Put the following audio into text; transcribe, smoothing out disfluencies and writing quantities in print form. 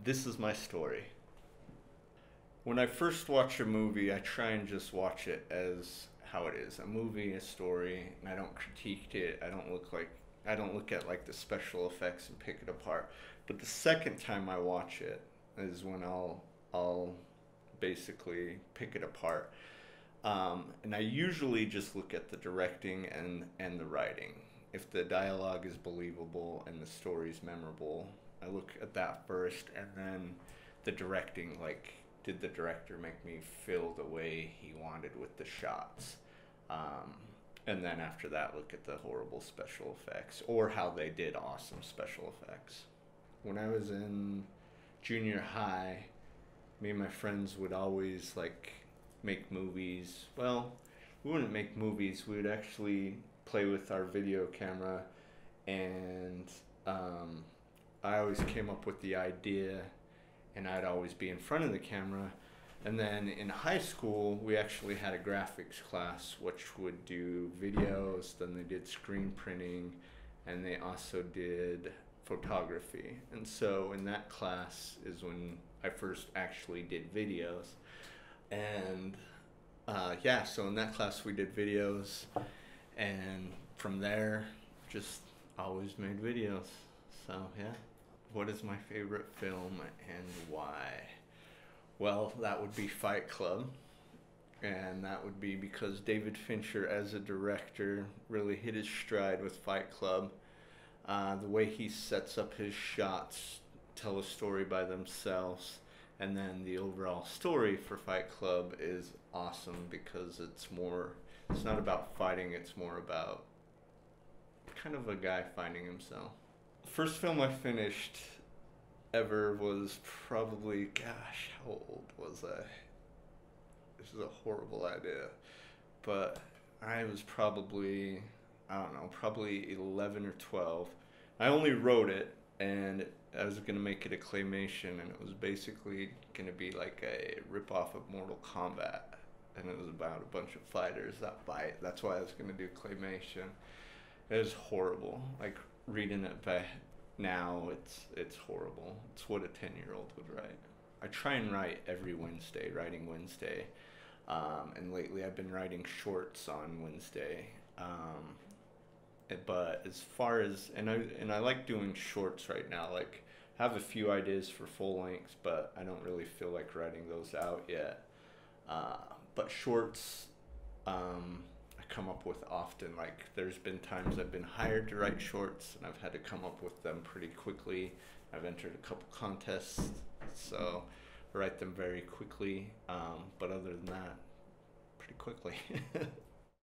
This is my story. When I first watch a movie, I try and just watch it as how it is. A movie, a story, and I don't critique it. I don't look at like the special effects and pick it apart. But the second time I watch it is when I'll basically pick it apart. And I usually just look at the directing and the writing. If the dialogue is believable and the story is memorable, I look at that first, and then the directing, like, did the director make me feel the way he wanted with the shots? And then after that, look at the horrible special effects or how they did awesome special effects. When I was in junior high, me and my friends would always like make movies. Well, we wouldn't make movies. We would actually play with our video camera, and I always came up with the idea, and I'd always be in front of the camera. And then in high school, we actually had a graphics class which would do videos, then they did screen printing, and they also did photography. And so in that class is when I first actually did videos. And yeah, so in that class we did videos, and from there, just always made videos. So yeah. What is my favorite film and why? Well, that would be Fight Club, and that would be because David Fincher as a director really hit his stride with Fight Club. The way he sets up his shots tell a story by themselves, and then the overall story for Fight Club is awesome because it's not about fighting, it's more about kind of a guy finding himself. First film I finished ever was probably, gosh, how old was I? This is a horrible idea. But I was probably, I don't know, probably 11 or 12. I only wrote it, and I was going to make it a claymation, and it was basically going to be like a ripoff of Mortal Kombat. And it was about a bunch of fighters that fight. That's why I was going to do claymation. It was horrible. Like, reading it back now, it's horrible. It's what a 10-year-old would write. I try and write every Wednesday, writing Wednesday. And lately I've been writing shorts on Wednesday. But as far as, and I like doing shorts right now. Like, I have a few ideas for full lengths, but I don't really feel like writing those out yet. But shorts, I come up with often. Like, there's been times I've been hired to write shorts, and I've had to come up with them pretty quickly. I've entered a couple contests, so I write them very quickly. But other than that, pretty quickly.